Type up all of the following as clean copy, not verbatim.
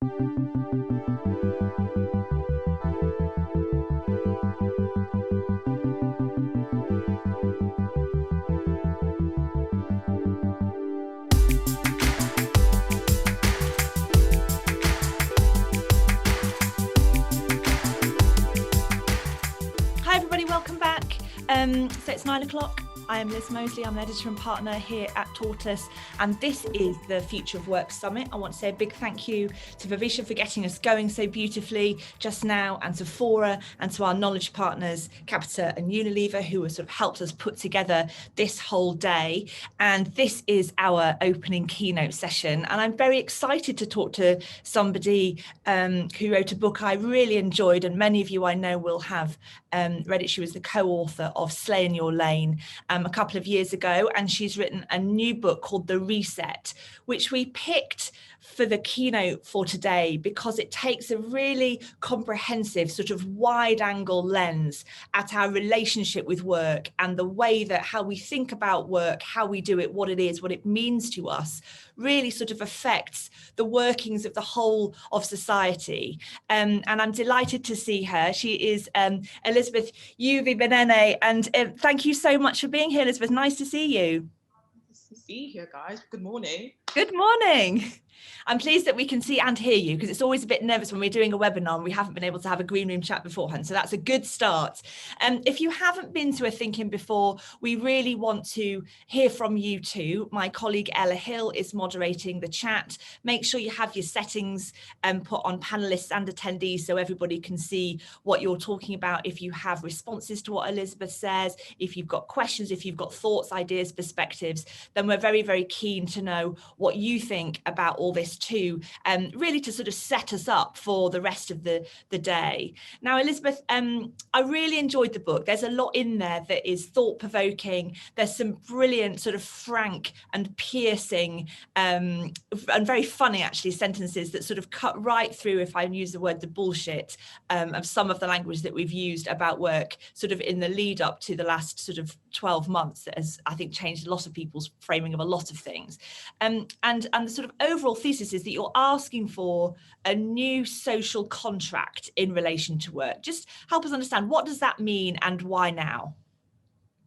Hi everybody, welcome back. So it's 9 o'clock. I am Liz Moseley, I'm an editor and partner here at Tortoise, and this is the Future of Work Summit. I want to say a big thank you to Vivisha for getting us going so beautifully just now, and to Fora, and to our knowledge partners, Capita and Unilever, who have sort of helped us put together this whole day. And this is our opening keynote session. And I'm very excited to talk to somebody who wrote a book I really enjoyed, and many of you I know will have read it. She was the co-author of Slay in Your Lane a couple of years ago, and she's written a new book called The Reset, which we picked for the keynote for today because it takes a really comprehensive sort of wide angle lens at our relationship with work and the way that how we think about work, how we do it, what it is, what it means to us, really sort of affects the workings of the whole of society. And I'm delighted to see her. She is Elizabeth Uviebinené, and thank you so much for being here, Elizabeth. Nice to see you. Nice to see you here, guys. Good morning. Good morning. I'm pleased that we can see and hear you, because it's always a bit nervous when we're doing a webinar and we haven't been able to have a green room chat beforehand. So that's a good start. If you haven't been to a Thinking before, we really want to hear from you too. My colleague Ella Hill is moderating the chat. Make sure you have your settings put on panelists and attendees so everybody can see what you're talking about. If you have responses to what Elizabeth says, if you've got questions, if you've got thoughts, ideas, perspectives, then we're very, very keen to know what you think about all this too, really to sort of set us up for the rest of the day. Now, Elizabeth, I really enjoyed the book. There's a lot in there that is thought-provoking. There's some brilliant sort of frank and piercing and very funny, actually, sentences that sort of cut right through, if I use the word, the bullshit of some of the language that we've used about work sort of in the lead up to the last sort of 12 months that has, I think, changed a lot of people's framing of a lot of things. And the sort of overall thesis is that you're asking for a new social contract in relation to work. Just help us understand, what does that mean and why now?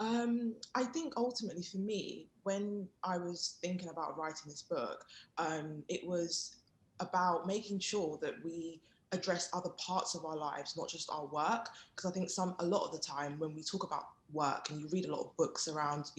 I think ultimately for me, when I was thinking about writing this book, it was about making sure that we address other parts of our lives, not just our work. Because I think a lot of the time when we talk about work and you read a lot of books around,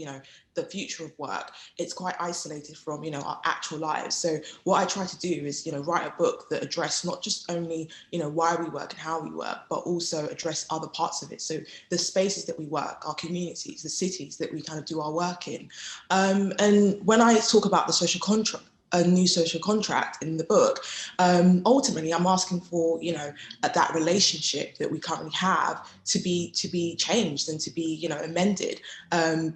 the future of work, it's quite isolated from, our actual lives. So what I try to do is, write a book that address not just only, why we work and how we work, but also address other parts of it. So the spaces that we work, our communities, the cities that we kind of do our work in. And when I talk about the social contract, a new social contract in the book, ultimately I'm asking for, that relationship that we currently have to be changed and to be, amended,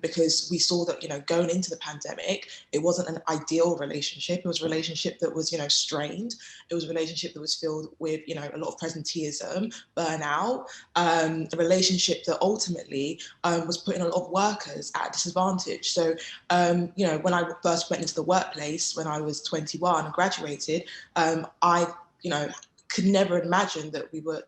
because we saw that, going into the pandemic, it wasn't an ideal relationship. It was a relationship that was, strained. It was a relationship that was filled with, a lot of presenteeism, burnout, a relationship that ultimately was putting a lot of workers at a disadvantage. So, when I first went into the workplace, when I was 21 and graduated, I, could never imagine that we would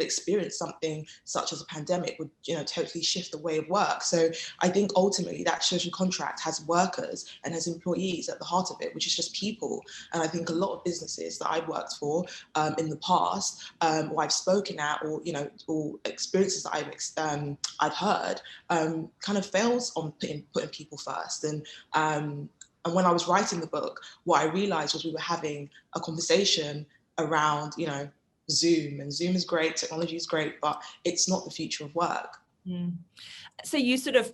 experience something such as a pandemic would, totally shift the way of work. So I think ultimately that social contract has workers and has employees at the heart of it, which is just people. And I think a lot of businesses that I've worked for in the past, or I've spoken at, or or experiences that I've heard, kind of fails on putting people first. And when I was writing the book, what I realized was we were having a conversation around, Zoom, and Zoom is great, technology is great, but it's not the future of work. So you sort of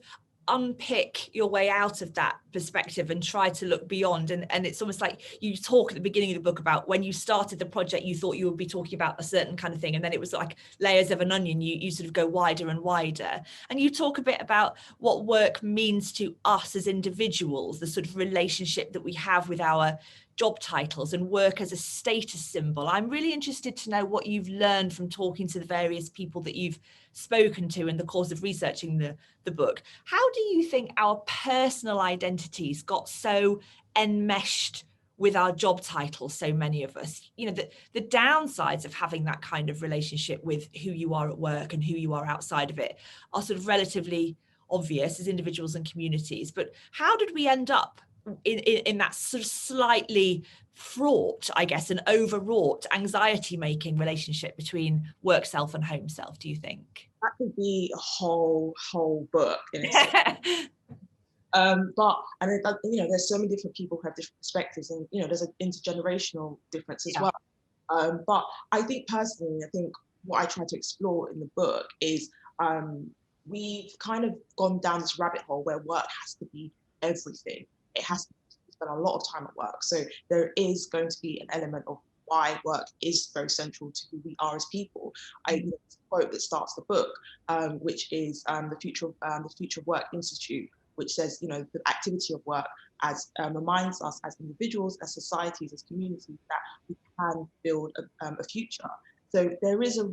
unpick your way out of that perspective and try to look beyond, and it's almost like you talk at the beginning of the book about when you started the project, you thought you would be talking about a certain kind of thing, and then it was like layers of an onion. You sort of go wider and wider, and you talk a bit about what work means to us as individuals, the sort of relationship that we have with our job titles and work as a status symbol. I'm really interested to know what you've learned from talking to the various people that you've spoken to in the course of researching the book. How do you think our personal identities got so enmeshed with our job titles, so many of us, you know, the downsides of having that kind of relationship with who you are at work and who you are outside of it are sort of relatively obvious as individuals and communities. But how did we end up in that sort of slightly fraught, I guess, and overwrought anxiety-making relationship between work self and home self, do you think? That could be a whole book in itself. But and you know, there's so many different people who have different perspectives, and you know, there's an intergenerational difference as well. But I think personally, I think what I try to explore in the book is we've kind of gone down this rabbit hole where work has to be everything. It has to spend a lot of time at work. So there is going to be an element of why work is very central to who we are as people. I quote that starts the book, which is the Future of Work Institute, which says, you know, the activity of work as reminds us as individuals, as societies, as communities, that we can build a future. So there is a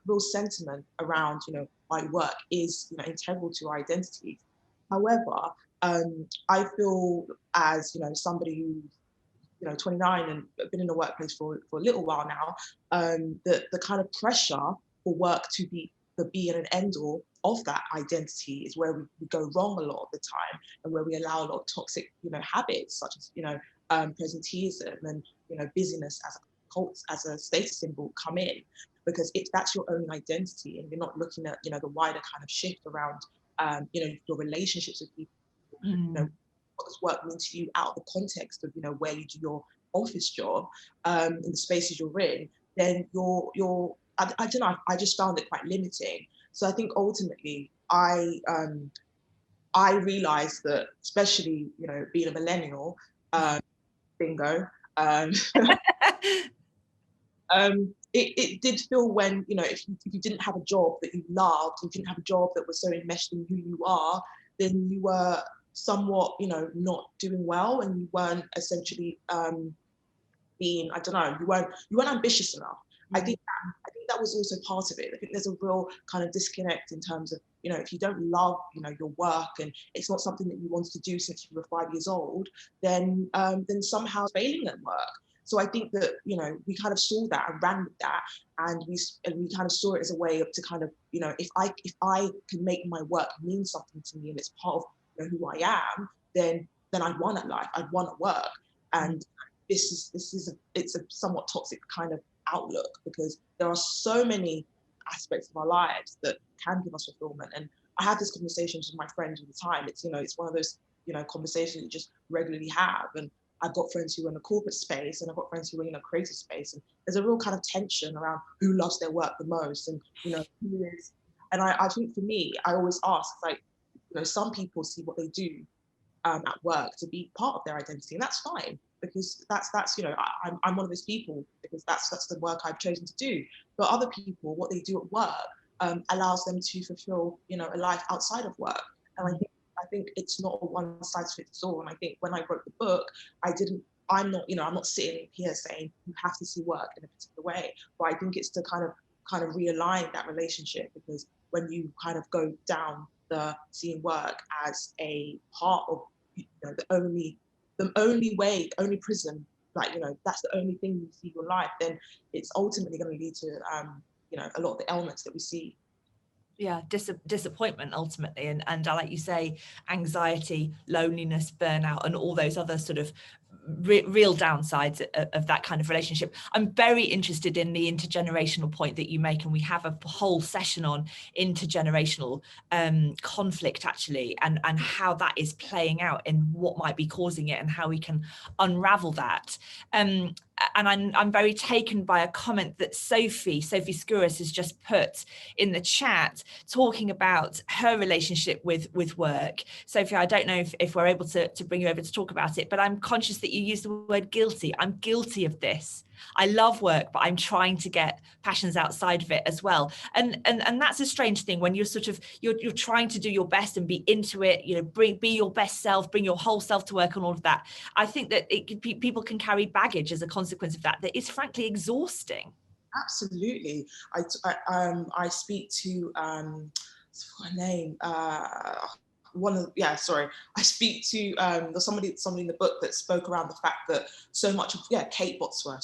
real sentiment around, you know, why work is, you know, integral to our identities. However, I feel as, you know, somebody who's, you know, 29 and been in the workplace for a little while now, the kind of pressure for work to be the be and an end all of that identity is where we go wrong a lot of the time, and where we allow a lot of toxic, you know, habits such as, you know, presenteeism and, you know, busyness as a cult, as a status symbol come in, because if that's your own identity and you're not looking at, you know, the wider kind of shift around, you know, your relationships with people, you know, what does work mean to you out of the context of, you know, where you do your office job, in the spaces you're in, then you're I don't know, I just found it quite limiting. So I think ultimately I realized that, especially, you know, being a millennial, bingo, it did feel when, you know, if you didn't have a job that you loved, you didn't have a job that was so enmeshed in who you are, then you were somewhat, you know, not doing well, and you weren't essentially being, I don't know, you weren't ambitious enough. I think that was also part of it. I think there's a real kind of disconnect in terms of, you know, if you don't love, you know, your work, and it's not something that you wanted to do since you were 5 years old, then somehow failing at work. So I think that, you know, we kind of saw that and ran with that, and we kind of saw it as a way of to kind of, you know, if I can make my work mean something to me and it's part of, you know, who I am, then I'd won at life, I'd won at work. And it's a somewhat toxic kind of outlook, because there are so many aspects of our lives that can give us fulfillment. And I have these conversations with my friends all the time. It's, you know, it's one of those, you know, conversations you just regularly have. And I've got friends who are in the corporate space, and I've got friends who are in a creative space, and there's a real kind of tension around who loves their work the most, and, you know, who is. And I think for me, I always ask, like, you know, some people see what they do at work to be part of their identity, and that's fine, because that's you know, I'm one of those people, because that's the work I've chosen to do. But other people, what they do at work allows them to fulfill, you know, a life outside of work. And I think it's not a one size fits all. And I think when I wrote the book, I'm not sitting here saying you have to see work in a particular way, but I think it's to kind of realign that relationship, because when you kind of go down the seeing work as a part of, you know, the only way, the only prism, like, you know, that's the only thing you see your life, then it's ultimately going to lead to, you know, a lot of the elements that we see. Yeah, disappointment ultimately, and like you say, anxiety, loneliness, burnout, and all those other sort of real downsides of that kind of relationship. I'm very interested in the intergenerational point that you make, and we have a whole session on intergenerational conflict actually, and how that is playing out and what might be causing it, and how we can unravel that. And I'm very taken by a comment that Sophie Skouras has just put in the chat, talking about her relationship with work. Sophie, I don't know if we're able to bring you over to talk about it, but I'm conscious that you use the word guilty. I'm guilty of this. I love work, but I'm trying to get passions outside of it as well. And that's a strange thing when you're sort of, you're trying to do your best and be into it, you know, be your best self, bring your whole self to work and all of that. I think that people can carry baggage as a consequence of that is frankly exhausting. Absolutely. I speak to, what's her name? I speak to there's somebody in the book that spoke around the fact that so much of Kate Botsman,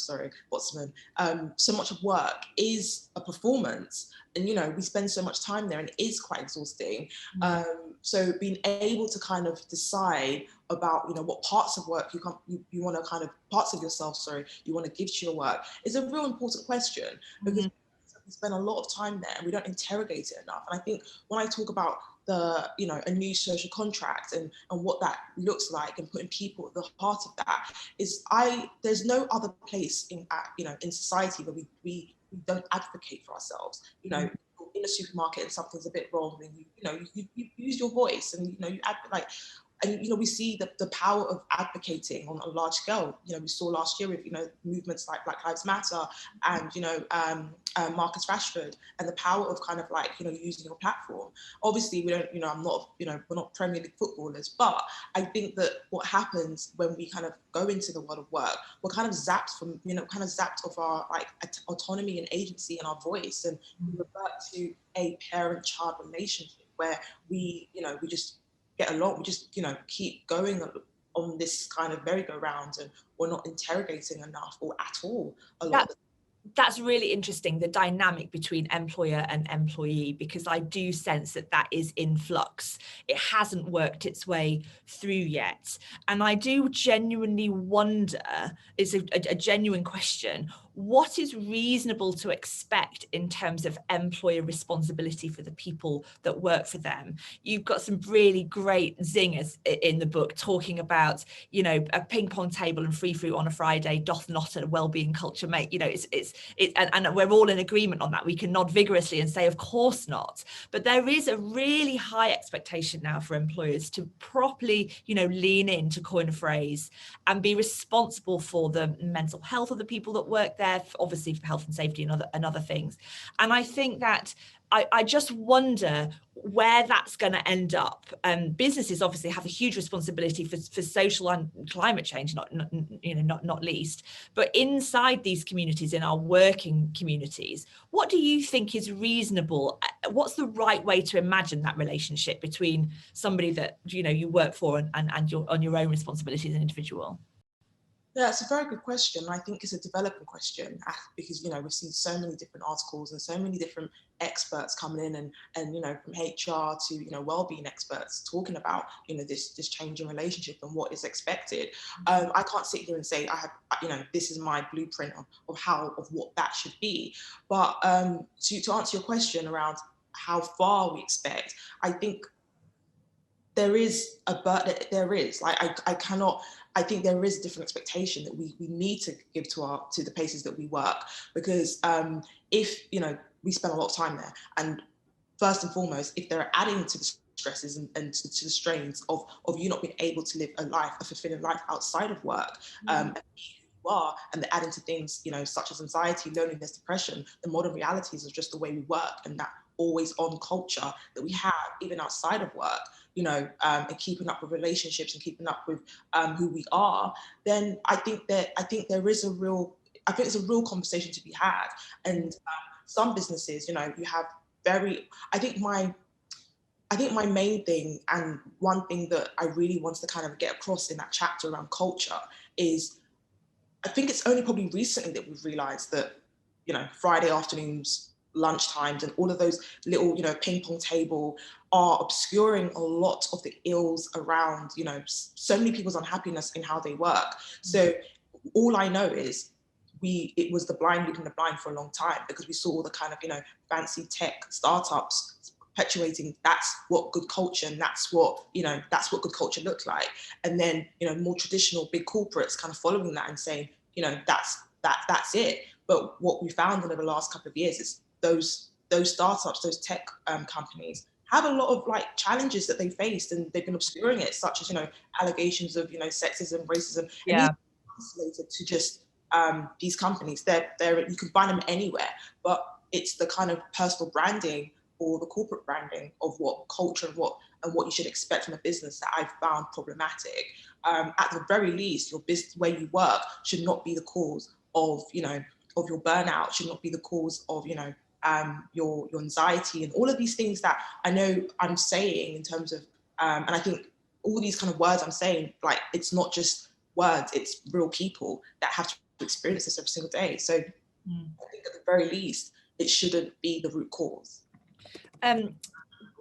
so much of work is a performance, and we spend so much time there, and it is quite exhausting. So being able to kind of decide about what parts of work you want to kind of parts of yourself you want to give to your work is a real important question, because we spend a lot of time there and we don't interrogate it enough. And I think when I talk about a new social contract and what that looks like, and putting people at the heart of that, there's no other place in society where we don't advocate for ourselves. In a supermarket and something's a bit wrong, and you use your voice, and you advocate. And we see the power of advocating on a large scale. We saw last year with movements like Black Lives Matter and Marcus Rashford, and the power of kind of using your platform. Obviously, we don't. We're not Premier League footballers, but I think that what happens when we kind of go into the world of work, we're kind of zapped of our autonomy and agency and our voice, and we revert to a parent-child relationship where we just get along, we just keep going on this kind of merry-go-round, and we're not interrogating enough or at all a lot. That's really interesting, the dynamic between employer and employee, because I do sense that is in flux. It hasn't worked its way through yet. And I do genuinely wonder, it's a genuine question, what is reasonable to expect in terms of employer responsibility for the people that work for them? You've got some really great zingers in the book talking about, a ping pong table and free fruit on a Friday doth not a wellbeing culture make. And we're all in agreement on that. We can nod vigorously and say, of course not. But there is a really high expectation now for employers to properly, lean in, to coin a phrase, and be responsible for the mental health of the people that work there, obviously for health and safety and other things. And I think that I just wonder where that's going to end up. Businesses obviously have a huge responsibility for social and climate change, not least. But inside these communities, in our working communities, what do you think is reasonable? What's the right way to imagine that relationship between somebody that you work for and your on your own responsibility as an individual? Yeah, it's a very good question. I think it's a developing question, because we've seen so many different articles and so many different experts coming in, and from HR to wellbeing experts talking about this changing relationship and what is expected. I can't sit here and say I have this is my blueprint of what that should be. But to answer your question around how far we expect, I think there is I think there is a different expectation that we need to give to the places that we work, because if we spend a lot of time there, and first and foremost, if they're adding to the stresses and to the strains of you not being able to live a fulfilling life outside of work, and they're adding to things such as anxiety, loneliness, depression, the modern realities of just the way we work, and that always on culture that we have even outside of work, and keeping up with relationships and keeping up with who we are, then I think there is a real conversation to be had. And some businesses, you have I think my main thing, and one thing that I really want to kind of get across in that chapter around culture, is I think it's only probably recently that we've realized that, Friday afternoons, lunchtimes, and all of those little, ping pong table are obscuring a lot of the ills around, so many people's unhappiness in how they work. So all I know is it was the blind leading the blind for a long time, because we saw all the kind of, fancy tech startups perpetuating that's what good culture, and that's what good culture looked like. And then, more traditional big corporates kind of following that and saying, that's it. But what we found over the last couple of years is those startups, those tech companies have a lot of challenges that they faced, and they've been obscuring it, such as allegations of sexism, racism, and these are isolated to just these companies. They're you can find them anywhere, but it's the kind of personal branding or the corporate branding of what culture and what you should expect from a business that I've found problematic. At the very least, your business where you work should not be the cause of of your burnout, should not be the cause of your anxiety and all of these things that I know I'm saying in terms of And I think all these kind of words I'm saying, like, it's not just words, it's real people that have to experience this every single day. So I think at the very least, it shouldn't be the root cause.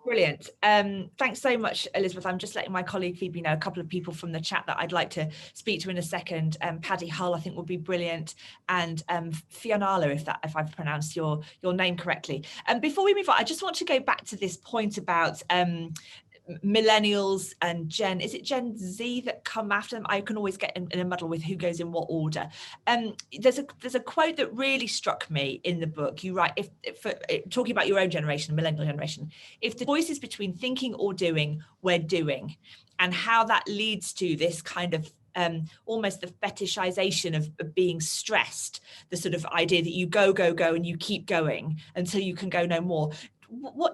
Brilliant. Thanks so much, Elizabeth. I'm just letting my colleague Phoebe know a couple of people from the chat that I'd like to speak to in a second. Paddy Hull, I think, would be brilliant, and Fionala, if I've pronounced your name correctly. And before we move on, I just want to go back to this point about millennials and is it Gen Z that come after them? I can always get in a muddle with who goes in what order. There's a quote that really struck me in the book. You write, if talking about your own generation, the millennial generation, if the choice is between thinking or doing, we're doing, and how that leads to this kind of almost the fetishization of being stressed, the sort of idea that you go and you keep going until you can go no more.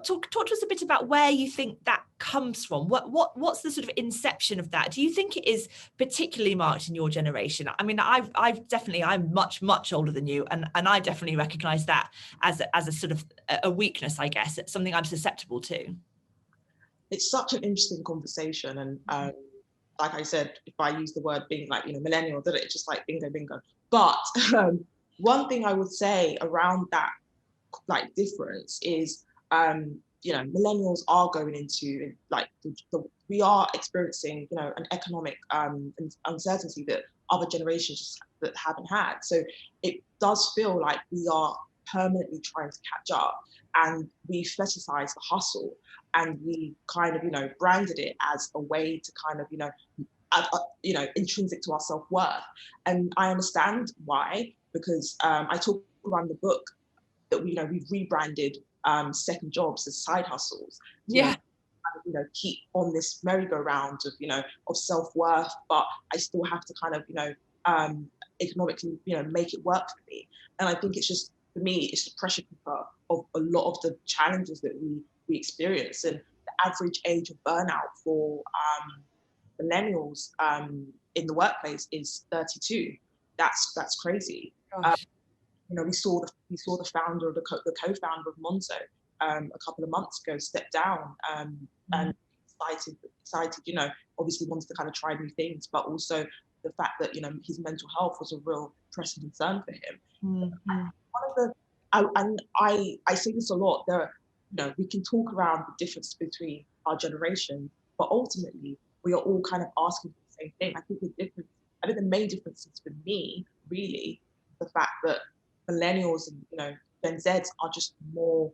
Talk to us a bit about where you think that comes from. What's the sort of inception of that? Do you think it is particularly marked in your generation? I mean, I'm much older than you, and I definitely recognize that as a sort of a weakness, I guess. It's something I'm susceptible to. It's such an interesting conversation, and like I said, if I use the word being like, millennial, it's just like bingo. But one thing I would say around that like difference is, millennials are going into like we are experiencing, an economic uncertainty that other generations that haven't had. So it does feel like we are permanently trying to catch up, and we fetishize the hustle, and we kind of, branded it as a way to kind of, intrinsic to our self-worth. And I understand why, because I talk about in the book that we've rebranded second jobs as side hustles. Keep on this merry-go-round of self-worth, but I still have to kind of economically make it work for me. And I think it's just, for me, it's the pressure cooker of a lot of the challenges that we experience. And the average age of burnout for millennials in the workplace is 32. That's crazy. We saw the founder of the co-founder of Monzo a couple of months ago step down, and excited, obviously wanted to kind of try new things, but also the fact that his mental health was a real pressing concern for him. I say this a lot. We can talk around the difference between our generation, but ultimately we are all kind of asking for the same thing. I think the main difference is for me really the fact that millennials and Gen Zs are just more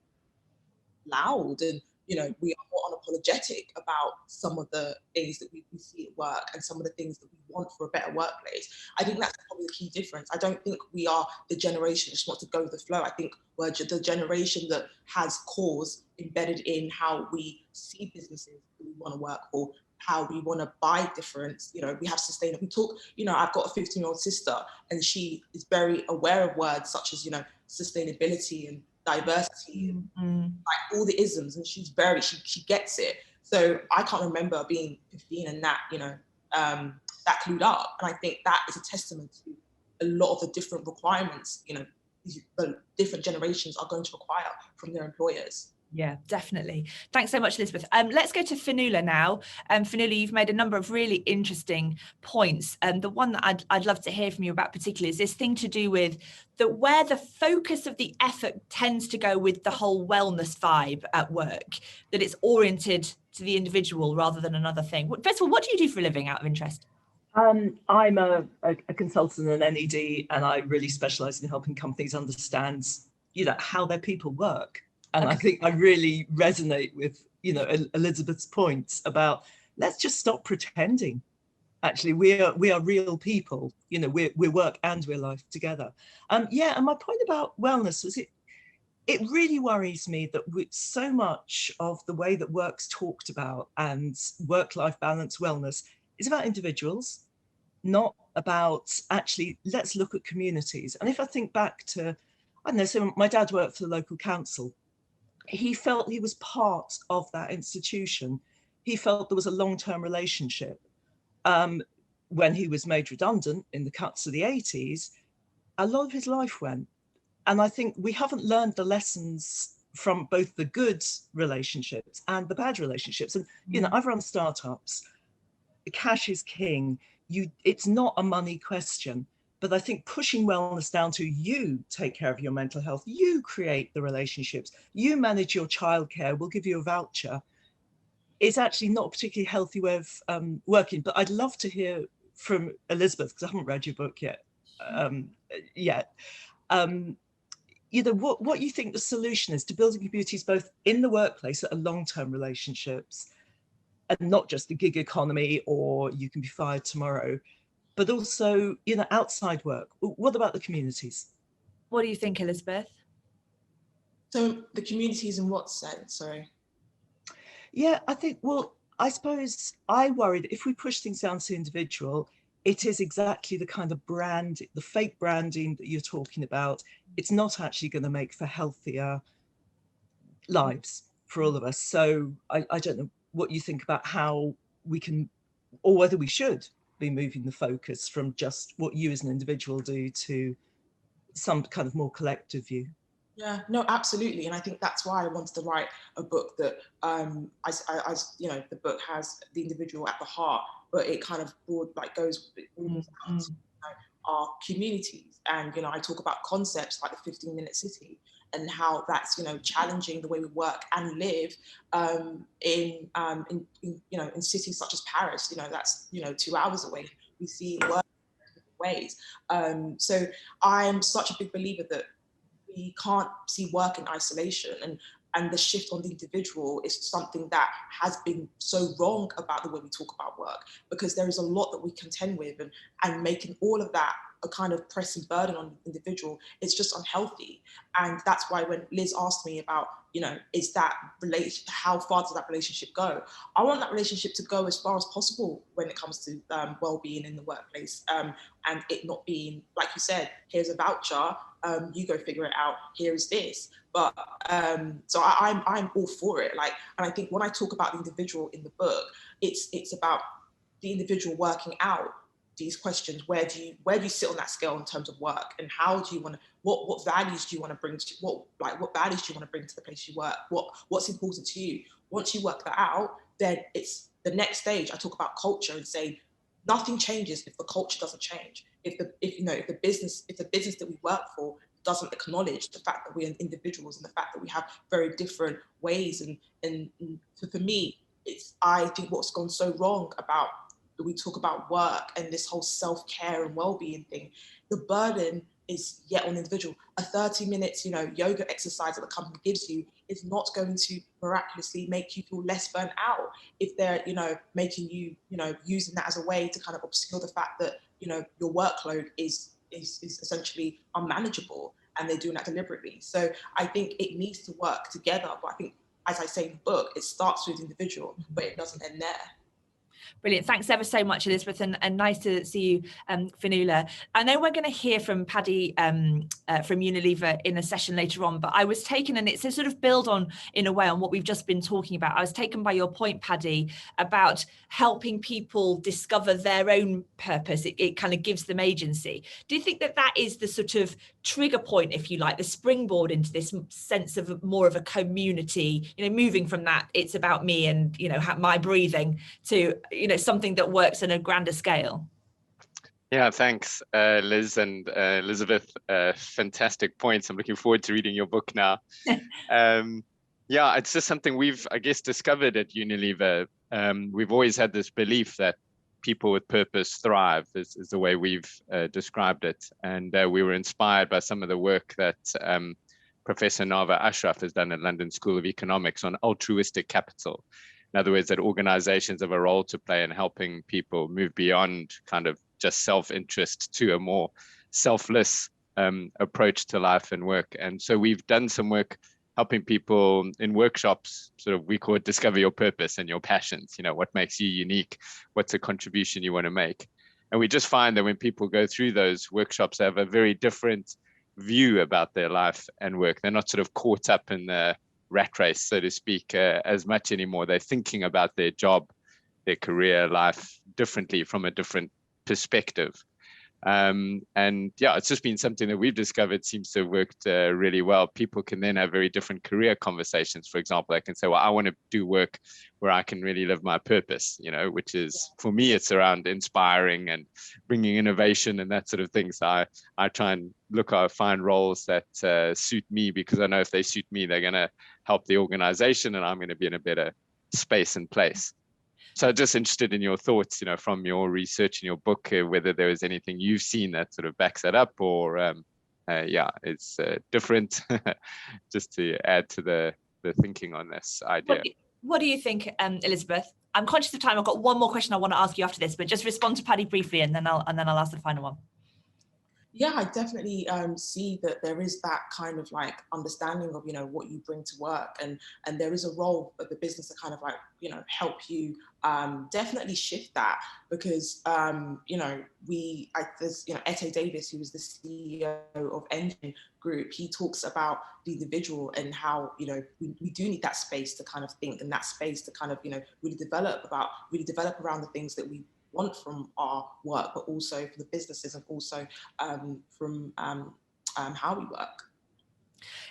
loud, and we are more unapologetic about some of the things that we see at work and some of the things that we want for a better workplace. I think that's probably the key difference. I don't think we are the generation that just wants to go with the flow. I think we're the generation that has cause embedded in how we see businesses that we want to work for, how we want to buy different, we have sustainable, I've got a 15-year-old sister, and she is very aware of words such as, sustainability and diversity, and like all the isms, and she gets it. So I can't remember being 15 and that, that clued up. And I think that is a testament to a lot of the different requirements, the different generations are going to require from their employers. Yeah, definitely. Thanks so much, Elizabeth. Let's go to Fionnuala now. Fionnuala, you've made a number of really interesting points. The one that I'd love to hear from you about particularly is this thing to do with where the focus of the effort tends to go with the whole wellness vibe at work, that it's oriented to the individual rather than another thing. First of all, what do you do for a living, out of interest? I'm a consultant in NED, and I really specialise in helping companies understand, how their people work. And okay. I think I really resonate with, Elizabeth's points about let's just stop pretending. Actually, we are real people. We're work and we're life together. And my point about wellness was it really worries me that so much of the way that work's talked about and work-life balance, wellness is about individuals, not about actually let's look at communities. And if I think back to, I don't know, so my dad worked for the local council. He felt he was part of that institution. He felt there was a long-term relationship. When he was made redundant in the cuts of the 80s, a lot of his life went. And I think we haven't learned the lessons from both the good relationships and the bad relationships. And, you know, I've run startups. Cash is king. It's not a money question. But I think pushing wellness down to you take care of your mental health, you create the relationships, you manage your childcare, we'll give you a voucher, is actually not a particularly healthy way of working. But I'd love to hear from Elizabeth, because I haven't read your book yet. You know, what you think the solution is to building communities both in the workplace that are long-term relationships, and not just the gig economy or you can be fired tomorrow, but also, you know, outside work. What about the communities? What do you think, Elizabeth? So the communities in what sense? Sorry. Yeah, I think, well, I suppose I worry that if we push things down to the individual, it is exactly the kind of brand, the fake branding that you're talking about. It's not actually going to make for healthier lives for all of us. So I don't know what you think about how we can, or whether we should be moving the focus from just what you as an individual do to some kind of more collective view. Yeah, no, absolutely. And I think that's why I wanted to write a book that, you know, the book has the individual at the heart, but it kind of goes out to, our communities. And, you know, I talk about concepts like the 15-minute city and how that's, you know, challenging the way we work and live in cities such as Paris. You know, that's, you know, 2 hours away. We see work in different ways. So I'm such a big believer that we can't see work in isolation, and the shift on the individual is something that has been so wrong about the way we talk about work, because there is a lot that we contend with, and making all of that a kind of pressing burden on the individual, it's just unhealthy. And that's why when Liz asked me about, you know, is that how far does that relationship go? I want that relationship to go as far as possible when it comes to well-being in the workplace, and it not being, like you said, here's a voucher, you go figure it out, here is this. But so I'm all for it. Like, and I think when I talk about the individual in the book, it's about the individual working out these questions. Where do you sit on that scale in terms of work, and how do you want to, what values do you want to bring to, what values do you want to bring to the place you work? What's important to you? Once you work that out, then it's the next stage. I talk about culture and say nothing changes if the culture doesn't change. If the business that we work for doesn't acknowledge the fact that we're individuals and the fact that we have very different ways. And for me, I think what's gone so wrong about, we talk about work and this whole self-care and well-being thing, the burden is yet on the individual. A 30 minutes, you know, yoga exercise that the company gives you is not going to miraculously make you feel less burnt out if they're, you know, making you, you know, using that as a way to kind of obscure the fact that, you know, your workload is essentially unmanageable, and they're doing that deliberately. So I think it needs to work together. But I think, as I say in the book, it starts with the individual, but it doesn't end there. Brilliant. Thanks ever so much, Elizabeth, and nice to see you, Fionnuala. I know we're going to hear from Paddy from Unilever in a session later on, but I was taken, and it's a sort of build on, in a way, on what we've just been talking about. I was taken by your point, Paddy, about helping people discover their own purpose. It kind of gives them agency. Do you think that that is the sort of trigger point, if you like, the springboard into this sense of more of a community, you know, moving from that it's about me and, you know, my breathing to, you know, something that works on a grander scale? Yeah, thanks, Liz and Elizabeth. Fantastic points. I'm looking forward to reading your book now. Yeah, it's just something we've, I guess, discovered at Unilever. We've always had this belief that people with purpose thrive, is the way we've described it. And we were inspired by some of the work that Professor Nava Ashraf has done at London School of Economics on altruistic capital. In other words, that organizations have a role to play in helping people move beyond kind of just self-interest to a more selfless approach to life and work. And so we've done some work helping people in workshops, sort of, we call it discover your purpose and your passions, you know, what makes you unique, what's a contribution you want to make. And we just find that when people go through those workshops, they have a very different view about their life and work. They're not sort of caught up in the rat race, so to speak, as much anymore. They're thinking about their job, their career, life differently, from a different perspective. And yeah, it's just been something that we've discovered seems to have worked really well. People can then have very different career conversations. For example, I can say, well, I want to do work where I can really live my purpose, you know, which is, for me, it's around inspiring and bringing innovation and that sort of thing. So I try and find roles that suit me, because I know if they suit me, they're going to help the organization and I'm going to be in a better space and place. So just interested in your thoughts, you know, from your research in your book, whether there is anything you've seen that sort of backs that up, or yeah, it's different, just to add to the thinking on this idea. What do you think, Elizabeth? I'm conscious of time. I've got one more question I want to ask you after this, but just respond to Paddy briefly, and then I'll ask the final one. Yeah, I definitely see that there is that kind of like understanding of, you know, what you bring to work, and there is a role of the business to kind of like, you know, help you definitely shift that, because you know, there's, you know, Ete Davis, who was the CEO of Engine Group, he talks about the individual and how, you know, we do need that space to kind of think, and that space to kind of, you know, really develop around the things that we want from our work, but also for the businesses, and also from how we work.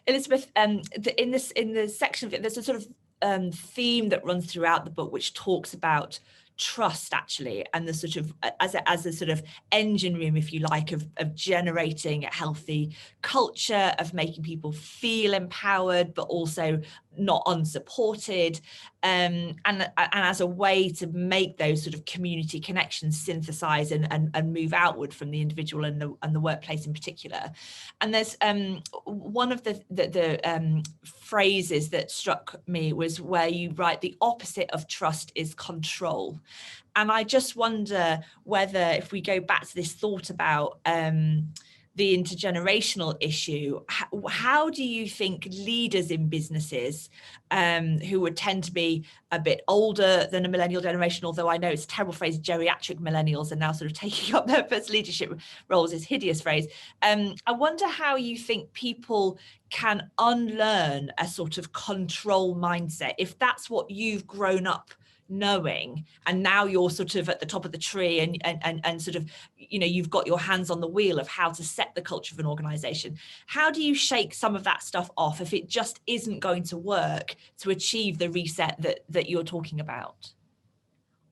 Elizabeth, in the section of it, there's a sort of theme that runs throughout the book, which talks about trust, actually, and the sort of as a sort of engine room, if you like, of generating a healthy culture, of making people feel empowered but also not unsupported, and as a way to make those sort of community connections synthesize and move outward from the individual and the workplace in particular. And there's one of the phrases that struck me was where you write, the opposite of trust is control. And I just wonder whether, if we go back to this thought about the intergenerational issue, how do you think leaders in businesses who would tend to be a bit older than a millennial generation, although I know it's a terrible phrase, geriatric millennials are now sort of taking up their first leadership roles, is hideous phrase. I wonder how you think people can unlearn a sort of control mindset, if that's what you've grown up knowing, and now you're sort of at the top of the tree and sort of, you know, you've got your hands on the wheel of how to set the culture of an organization. How do you shake some of that stuff off if it just isn't going to work to achieve the reset that you're talking about?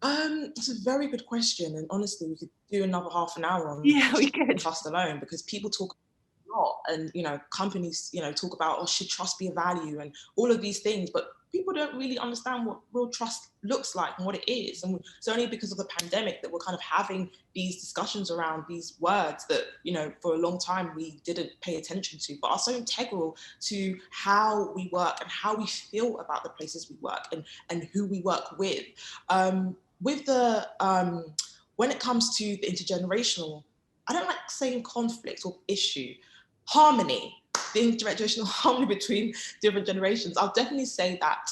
It's a very good question, and honestly, we could do another half an hour on we could. trust alone, because people talk a lot, and, you know, companies, you know, talk about, oh, should trust be a value and all of these things, but people don't really understand what real trust looks like and what it is. And it's only because of the pandemic that we're kind of having these discussions around these words that, you know, for a long time we didn't pay attention to, but are so integral to how we work and how we feel about the places we work and who we work with. With the, when it comes to the intergenerational, I don't like saying conflict or issue, harmony, the intergenerational harmony between different generations. I'll definitely say that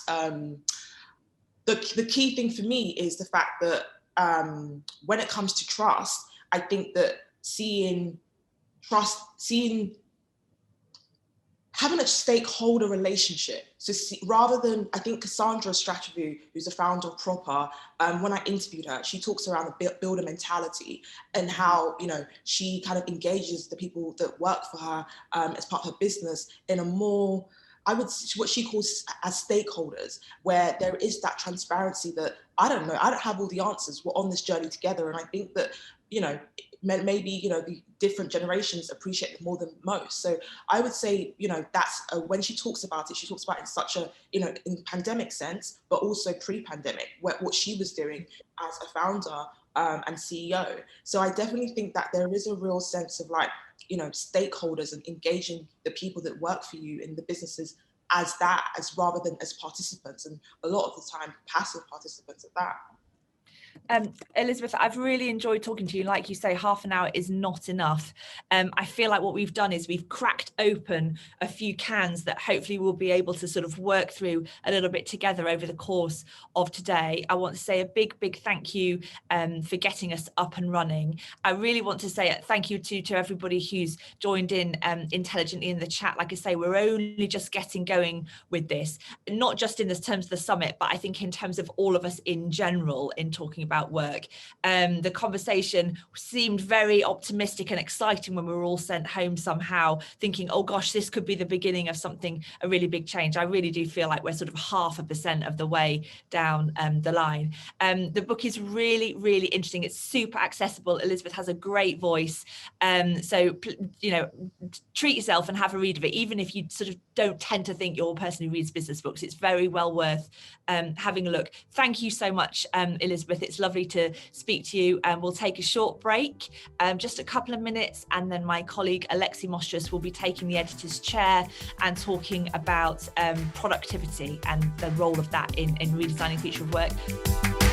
the key thing for me is the fact that when it comes to trust, I think that having a stakeholder relationship. So rather than, I think Cassandra Stratevu, who's the founder of Proper, when I interviewed her, she talks around the builder mentality and how, you know, she kind of engages the people that work for her as part of her business in a more, what she calls as stakeholders, where there is that transparency that, I don't know, I don't have all the answers. We're on this journey together. And I think that, you know, maybe, you know, the different generations appreciate it more than most. So I would say, you know, that's when she talks about it, she talks about it in such a, you know, in pandemic sense, but also pre-pandemic, what she was doing as a founder and CEO. So I definitely think that there is a real sense of like, you know, stakeholders and engaging the people that work for you in the businesses as rather than as participants, and a lot of the time passive participants at that. Elizabeth, I've really enjoyed talking to you. Like you say, half an hour is not enough. I feel like what we've done is we've cracked open a few cans that hopefully we'll be able to sort of work through a little bit together over the course of today. I want to say a big thank you for getting us up and running. I really want to say thank you to everybody who's joined in intelligently in the chat. Like I say, we're only just getting going with this, not just in the terms of the summit, but I think in terms of all of us in general in talking about work. The conversation seemed very optimistic and exciting when we were all sent home somehow, thinking, oh gosh, this could be the beginning of something, a really big change. I really do feel like we're sort of 0.5% of the way down the line. The book is really, really interesting. It's super accessible. Elizabeth has a great voice. So, you know, treat yourself and have a read of it, even if you sort of don't tend to think you're a person who reads business books. It's very well worth having a look. Thank you so much, Elizabeth. It's lovely to speak to you. We'll take a short break, just a couple of minutes, and then my colleague Alexi Mostrous will be taking the editor's chair and talking about productivity and the role of that in redesigning future of work.